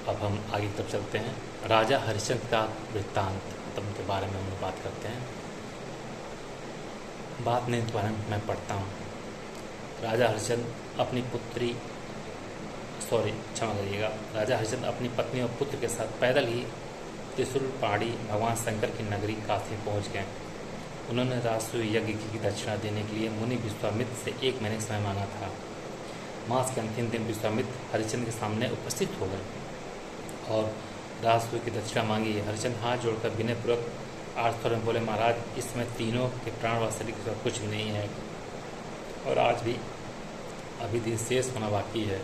अब हम आगे की तरफ चलते हैं। राजा हरिश्चंद्र का वृत्तांत के बारे में हम बात करते हैं। बात नहीं तो मैं पढ़ता हूँ। राजा हरिश्चंद्र अपनी क्षमा करिएगा। राजा हरिश्चंद्र अपनी पत्नी और पुत्र के साथ पैदल ही त्रिशूल पहाड़ी भगवान शंकर की नगरी काशी पहुँच गए। उन्होंने राजसूय यज्ञ की दक्षिणा देने के लिए मुनि विश्वामित्र से 1 महीने समय मांगा था। मास के अंतिम दिन विश्वामित्र हरिश्चंद्र के सामने उपस्थित हो गए और राजसूय की दक्षिणा मांगी। हरिश्चंद्र हाथ जोड़कर विनयपूर्वक आर्थ में बोले, महाराज, इसमें तीनों के प्राण व शरीर के साथ कुछ नहीं है और आज भी अभी दिन शेष होना बाकी है।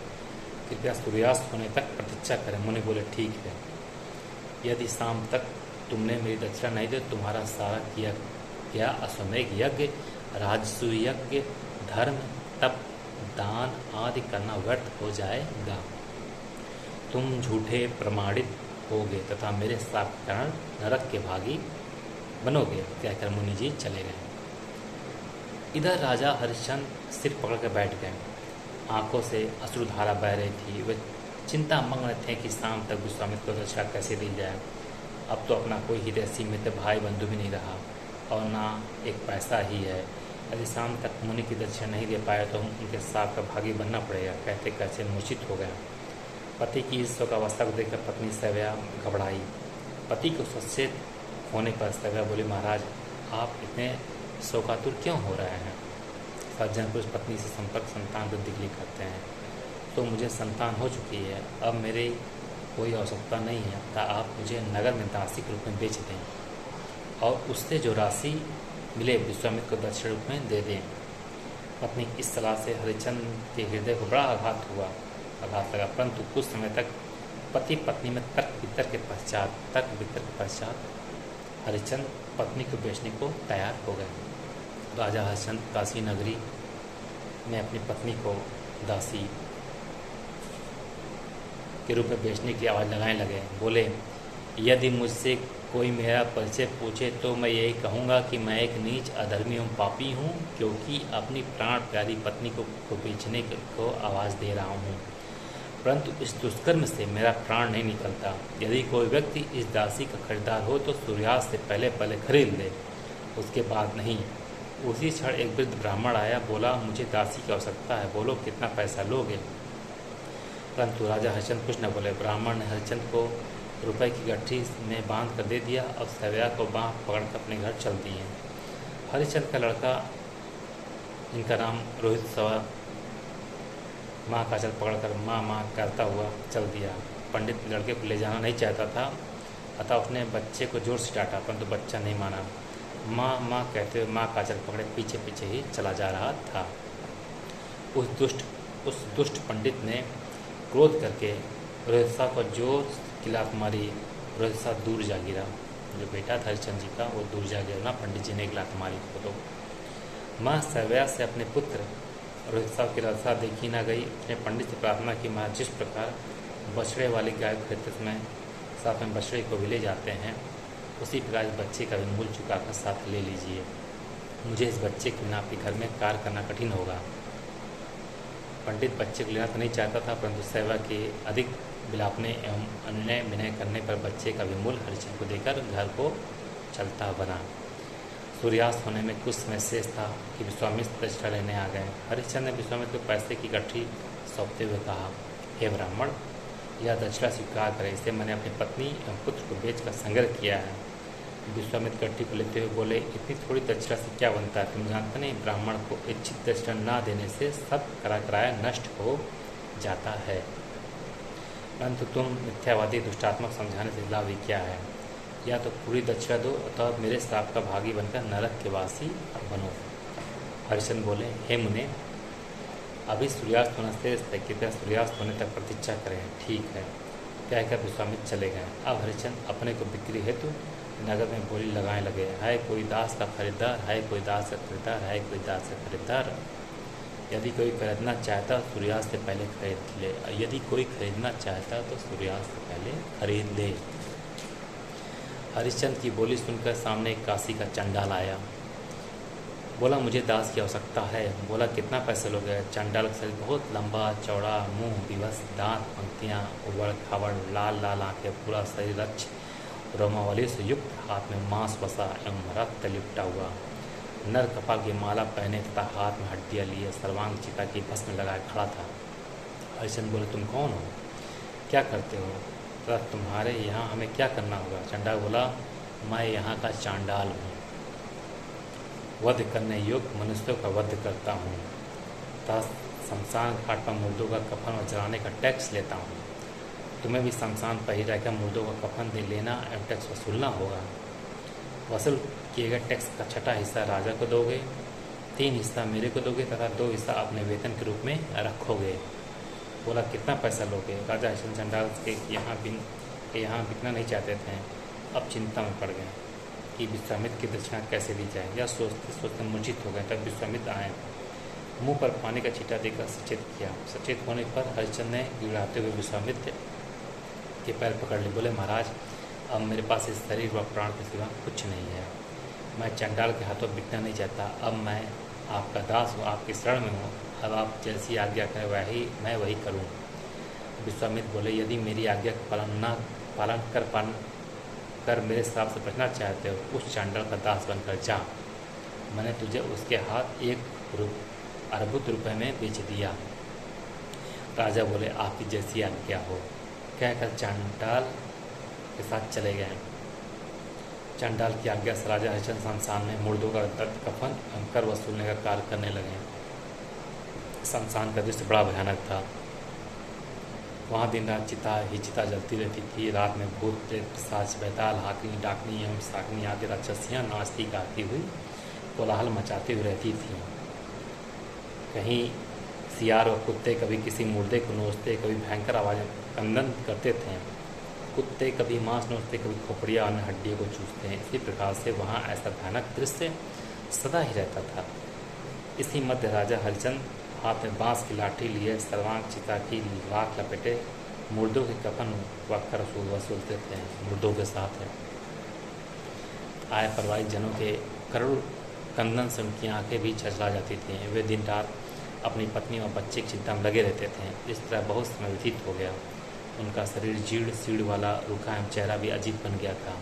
कृपया सूर्यास्त होने तक प्रतीक्षा करें। मुनि बोले, ठीक है। यदि शाम तक तुमने मेरी दक्षिणा नहीं दी तो तुम्हारा सारा किया अश्वमेध यज्ञ, राजसूय यज्ञ, धर्म, तप, दान आदि करना व्यर्थ हो जाएगा। तुम झूठे प्रमाणित होगे तथा मेरे साथ के कारण नरक के भागी बनोगे। कहकर मुनि जी चले गए। इधर राजा हरिश्चंद्र सिर पकड़ कर बैठ गए। आंखों से अश्रुधारा बह रही थी। वे चिंता मग्न थे कि शाम तक विश्वामित्र को दक्षिणा कैसे दी जाए। अब तो अपना कोई हितैषी मित्र भाई बंधु भी नहीं रहा और ना एक पैसा ही है। यदि शाम तक मुनि की दक्षिणा नहीं दे पाए तो उनके साथ का भागी बनना पड़ेगा। कहते कहते मूर्छित हो गया। पति की इस शोकावस्था को देखकर पत्नी सव्या घबराई। पति को सचेत होने पर सव्या बोली, महाराज, आप इतने शोकातुर क्यों हो रहे हैं? सज्जन पुरुष पत्नी से संपर्क संतान वृद्धि के लिए करते हैं। तो मुझे संतान हो चुकी है, अब मेरे कोई आवश्यकता नहीं है, तो आप मुझे नगर में दासी के रूप में बेच दें और उससे जो राशि मिले विश्वामित्र को दक्षिण रूप में दे दें। पत्नी की इस सलाह से हरिश्चंद्र के हृदय को बड़ा आघात लगा, परंतु कुछ समय तक पति पत्नी में तर्क वितर्क के पश्चात हरिश्चंद्र पत्नी को बेचने को तैयार हो गए। राजा हरिश्चंद्र काशी नगरी में अपनी पत्नी को दासी के रूप में बेचने की आवाज़ लगाने लगे। बोले, यदि मुझसे कोई मेरा परिचय पूछे तो मैं यही कहूँगा कि मैं एक नीच, अधर्मी एवं पापी हूँ, क्योंकि अपनी प्राण प्यारी पत्नी को बेचने को आवाज़ दे रहा हूँ। परंतु इस दुष्कर्म से मेरा प्राण नहीं निकलता। यदि कोई व्यक्ति इस दासी का खरीदार हो तो सूर्यास्त से पहले खरीद ले, उसके बाद नहीं। उसी क्षण एक वृद्ध ब्राह्मण आया। बोला, मुझे दासी की आवश्यकता है, बोलो कितना पैसा लोगे? परंतु राजा हरिश्चंद्र कुछ न बोले। ब्राह्मण ने हरिश्चंद्र को रुपए की गठरी में बांध कर दे दिया और सव्या को बाँह पकड़कर अपने घर चल दिए। हरिश्चंद्र का लड़का, जिनका नाम रोहित सवा, माँ का आंचल पकड़कर माँ करता हुआ चल दिया। पंडित लड़के को ले जाना नहीं चाहता था, अतः उसने बच्चे को जोर से डांटा, परंतु बच्चा नहीं माना। माँ कहते हुए माँ का आंचल पकड़े पीछे ही चला जा रहा था। उस दुष्ट पंडित ने क्रोध करके रोहित शाह को जोर की लात मारी। रोहित शाह दूर जा गिरा। जो बेटा था हरिश्चंद्र जी का, वो दूर जा गिरा। पंडित जी ने एक लात मारी उसको। तो माँ सव्या से अपने पुत्र रोहित शाह की रक्षा देखी ना गई। उसने पंडित से प्रार्थना की, माँ, जिस प्रकार बछड़े वाली गाय खरीदते समय साथ में बछड़े को भी ले जाते हैं, उसी प्रकार इस बच्चे का भी मूल चुकाकर साथ ले लीजिए। मुझे इस बच्चे के बिना आपके घर में कार्य करना कठिन होगा। पंडित बच्चे को लेना तो नहीं चाहता था, परंतु सेवा के अधिक विलापने एवं अन्य विनय करने पर बच्चे का विमूल हरिश्चंद्र को देकर घर को चलता बना। सूर्यास्त होने में कुछ समय शेष था कि विश्वामित्र दक्षिणा लेने आ गए। हरिश्चंद्र ने विश्वामित्र को पैसे की गठरी सौंपते हुए कहा, हे ब्राह्मण, यह दक्षिणा स्वीकार करें, इसे मैंने अपनी पत्नी एवं पुत्र को बेचकर संग्रह किया है। विश्वामित्र गठरी को लेते हुए बोले, इतनी थोड़ी दक्षिणा से क्या बनता है? तुम जानते नहीं, ब्राह्मण को इच्छित दक्षिणा न देने से सब कराया नष्ट हो जाता है। परंतु तुम मिथ्यावादी दुष्टात्मक समझाने से लाभ ही क्या है? या तो पूरी दक्षिणा दो अथवा मेरे श्राप का भागी बनकर नरक के वासी बनो। हरिश्चंद्र बोले, हे मुने, अभी सूर्यास्त होना शेष है, कृपया सूर्यास्त होने तक प्रतीक्षा करें। ठीक है, कहकर विश्वामित्र चले गए। अब हरिश्चंद्र अपने को बिक्री हेतु नगर में बोली लगाने लगे, है कोई दास का खरीदार, है कोई दास का खरीदार, है कोई दास का खरीदार। यदि कोई खरीदना चाहता तो सूर्यास्त से पहले खरीद ले, यदि कोई खरीदना चाहता तो सूर्यास्त से पहले खरीद ले। हरिश्चंद्र की बोली सुनकर सामने काशी का चंडाल आया। बोला मुझे दास की आवश्यकता है। बोला कितना पैसे लोगे? चंडाल का शरीर बहुत लंबा चौड़ा, मुंह विवश, दांत पंक्तियाँ, उबड़ खाबड़, लाल लाल आंखें, पूरा शरीर रक्ष रोमावली से युक्त, हाथ में मांस बसा एवं रक्त लिपटा हुआ, नर कपाल की माला पहने तथा हाथ में हड्डियाँ लिए सर्वांग चिता की भस्म लगाए खड़ा था। हरिश्चंद्र बोले तुम कौन हो, क्या करते हो तथा तुम्हारे यहाँ हमें क्या करना होगा? चंडाल बोला मैं यहाँ का चांडाल हूँ, वध करने योग्य मनुष्यों का वध करता हूँ तथा शमशान घाट पर मुर्दों का कफन और जलाने का टैक्स लेता हूँ। तुम्हें भी शमशान पर ही रहकर मुर्दों का कफन दे लेना एवं टैक्स वसूलना होगा। वसूल किए गए टैक्स का छठा हिस्सा राजा को दोगे, 3 हिस्सा मेरे को दोगे तथा 2 हिस्सा अपने वेतन के रूप में रखोगे। बोला कितना पैसा लोगे? राजा हरिश्चंद्र चंडाल के यहाँ बिकना नहीं चाहते थे। अब चिंता में पड़ गए कि विश्वामित्र की दक्षिणा कैसे दी जाए। यह सोचते सोचते मूर्छित हो गए। तब विश्वामित्र आए, मुंह पर पानी का छींटा देकर सचेत किया। सचेत होने पर हरिश्चंद्र ने गिड़ाते हुए विश्वामित्र के पैर पकड़ लिए। बोले महाराज अब मेरे पास इस शरीर व प्राण के सिवा कुछ नहीं है। मैं चंडाल के हाथों बिकना नहीं चाहता। अब मैं आपका दास हूँ, आपकी शरण में हूँ। अब आप जैसी आज्ञा करें मैं वही करूँ। विश्वामित्र बोले यदि मेरी आज्ञा का पालन कर मेरे श्राप से बचना चाहते हो, उस चांडाल का दास बनकर जा। मैंने तुझे उसके हाथ 1 अर्बुत रुपये में बेच दिया। राजा बोले आपकी जैसी आज्ञा हो, कहकर चांडाल के साथ चले गए। चांडाल की आज्ञा से राजा हरिश्चंद्र शमशान में मुर्दों का कफन कर वसूलने का कार्य करने लगे। शमशान का दृश्य बड़ा भयानक था। वहाँ दिन रात चिता जलती रहती थी। रात में भूत प्रेत पिशाच बैताल हाकनी डाकनी एवं साकनी आदि राक्षसियाँ नाचती गाती हुई कोलाहल मचाती हुई रहती थीं। कहीं सियार और कुत्ते कभी किसी मुर्दे को नोचते, कभी भयंकर आवाज़ें क्रंदन करते थे। कुत्ते कभी मांस नोचते, कभी खोपड़ियाँ और हड्डियों को चूसते हैं। इसी प्रकार से वहाँ ऐसा भयानक दृश्य सदा ही रहता था। इसी मध्य राजा हरिश्चंद्र हाथ में बांस की लाठी लिए सर्वांग चिता की राख लपेटे मुर्दों के कफन वक्कर वसूलते थे। मुर्दों के साथ आए परिवारिक जनों के करुण कंदन से उनकी आंखें भी छचला जाती थीं। वे दिन रात अपनी पत्नी और बच्चे की चिंता में लगे रहते थे। इस तरह बहुत समय व्यतीत हो गया। उनका शरीर जीर्ण सीढ़ वाला रूखा एवं चेहरा भी अजीब बन गया था।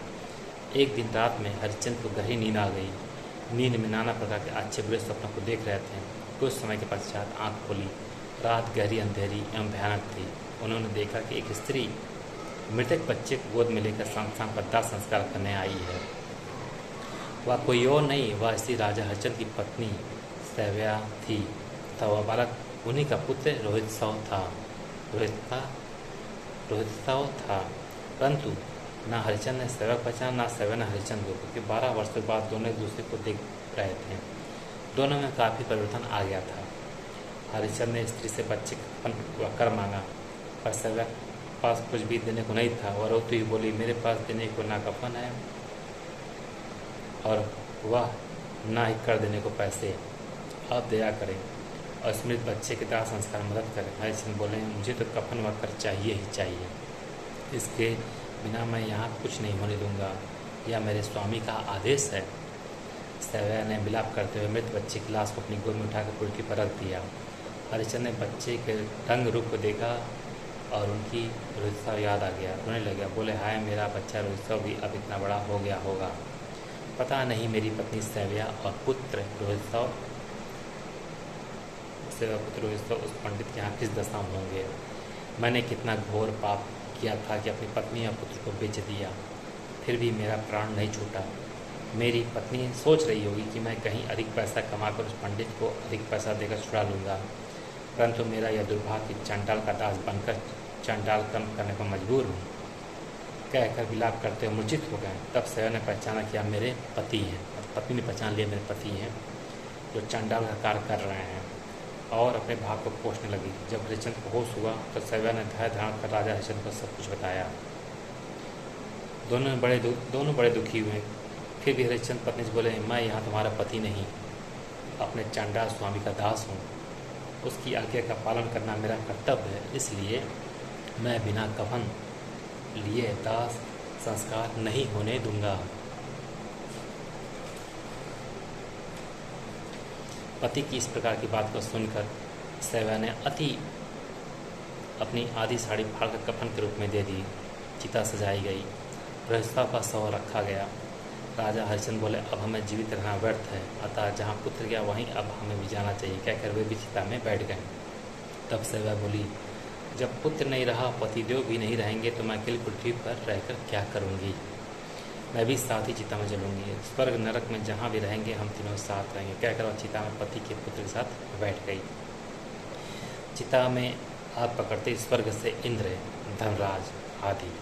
एक दिन रात में हरिश्चंद्र को गहरी नींद आ गई। नींद में नाना प्रकार के अच्छे बुरे स्वप्नों को देख रहे थे। कुछ समय के पश्चात आँख खोली। रात गहरी अंधेरी एवं भयानक थी। उन्होंने देखा कि एक स्त्री मृतक बच्चे को गोद में लेकर शमशान पर दाह संस्कार करने आई है। वह कोई और नहीं, वह स्त्री राजा हरिश्चंद्र की पत्नी सैव्या थी तथा वह बालक उन्हीं का पुत्र रोहितसाव था। परंतु ना हरिश्चंद्र ने सैव्या को पहचाना, ना सैव्या ने हरिश्चंद्र को, क्योंकि 12 वर्ष के बाद दोनों एक दूसरे को देख रहे थे। दोनों में काफ़ी परिवर्तन आ गया था। हरिश्चंद्र ने स्त्री से बच्चे का कर मांगा, पर सैव्या के पास कुछ भी देने को नहीं था। वह रोती हुई बोली मेरे पास देने को ना कफन है और वह ना ही कर देने को पैसे। आप दया करें और स्मृत बच्चे के दाह संस्कार में मदद करें। हरिश्चंद्र बोले मुझे तो कफन व कर चाहिए ही चाहिए। इसके बिना मैं यहाँ कुछ नहीं होने दूंगा। यह मेरे स्वामी का आदेश है। सैव्या ने विलाप करते हुए मृत बच्चे की लाश को अपनी गोद में उठाकर पुलकी पर रख दिया। हरिश्चंद्र ने बच्चे के रंग रूप को देखा और उनकी रोहितसाव याद आ गया। रोने लगा। बोले हाय मेरा बच्चा रोहितसाव भी अब इतना बड़ा हो गया होगा। पता नहीं मेरी पत्नी सैव्या और पुत्र रोहितसाव उस पंडित के यहाँ किस दशा में होंगे। मैंने कितना घोर पाप किया था कि अपनी पत्नी और पुत्र को बेच दिया, फिर भी मेरा प्राण नहीं छूटा। मेरी पत्नी सोच रही होगी कि मैं कहीं अधिक पैसा कमाकर उस पंडित को अधिक पैसा देकर छुड़ा लूँगा, परंतु मेरा यह दुर्भाग्य कि चांडाल का दास बनकर चांडाल कर्म करने पर मजबूर हूँ। कहकर विलाप करते हुए मूर्छित हो गए। तब सैव्या ने पहचाना कि मेरे पति हैं। पत्नी ने पहचान लिया मेरे पति हैं जो चांडाल का कार्य कर रहे हैं, और अपने भाव को पोषने लगी। जब हरिश्चंद्र को होश हुआ तो सैव्या ने धैर्य धारण कर राजा हरिश्चंद्र को सब कुछ बताया। दोनों बड़े दुखी हुए। फिर भी हरिश्चंद्र पत्नी से बोले मैं यहाँ तुम्हारा पति नहीं, अपने चांडाल स्वामी का दास हूँ। उसकी आज्ञा का पालन करना मेरा कर्तव्य है, इसलिए मैं बिना कफन लिए दास संस्कार नहीं होने दूंगा। पति की इस प्रकार की बात को सुनकर सैव्या ने अपनी आधी साड़ी फाड़कर कफन के रूप में दे दी। चिता सजाई गई, गृहस्थों का शव रखा गया। राजा हरिश्चंद्र बोले, अब हमें जीवित रहना व्यर्थ है, अतः जहाँ पुत्र गया वहीं अब हमें भी जाना चाहिए, कहकर वे भी चिता में बैठ गए। तब सैव्या बोली, जब पुत्र नहीं रहा, पतिदेव भी नहीं रहेंगे, तो मैं अकेली पृथ्वी पर रहकर क्या करूँगी। मैं भी साथ ही चिता में जलूंगी। स्वर्ग नरक में जहाँ भी रहेंगे हम तीनों साथ रहेंगे, कहकर वह चिता में पति के पुत्र के साथ बैठ गई। चिता में आग पकड़ते स्वर्ग से इंद्र, धर्मराज आदि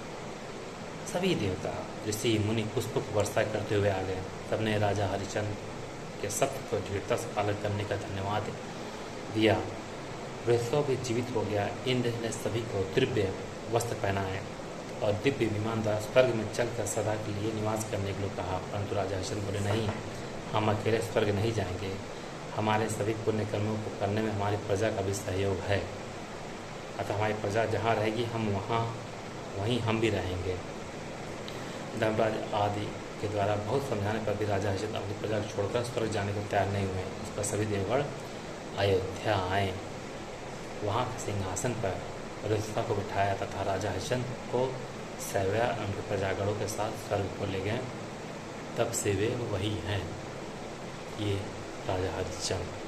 सभी देवता, ऋषि, मुनि पुष्पों की वर्षा करते हुए आ गए। सबने राजा हरिश्चंद्र के सत्य को दृढ़ता से पालन करने का धन्यवाद दिया। गृहस्थों भी जीवित हो गया। इंद्र ने सभी को दिव्य वस्त्र पहनाए और दिव्य विमान द्वारा स्वर्ग में चलकर सदा के लिए निवास करने के लिए कहा। परंतु राजा हरिश्चंद्र बोले, नहीं, हम अकेले स्वर्ग नहीं जाएंगे, हमारे सभी पुण्य कर्मों को करने में हमारी प्रजा का भी सहयोग है, अतः हमारी प्रजा जहाँ रहेगी हम वहीं हम भी रहेंगे। धर्मराज आदि के द्वारा बहुत समझाने पर भी राजा हरिश्चंद्र अपनी प्रजा को छोड़कर स्वर्ग जाने को तैयार नहीं हुए। उस पर सभी देवगण अयोध्या आए। वहाँ के सिंहासन पर गृहस्था को बिठाया तथा राजा हरिश्चंद्र को सैव्या उनके प्रजागणों के साथ स्वर्ग को ले गए। तब से वे वही हैं, ये राजा हरिश्चंद्र।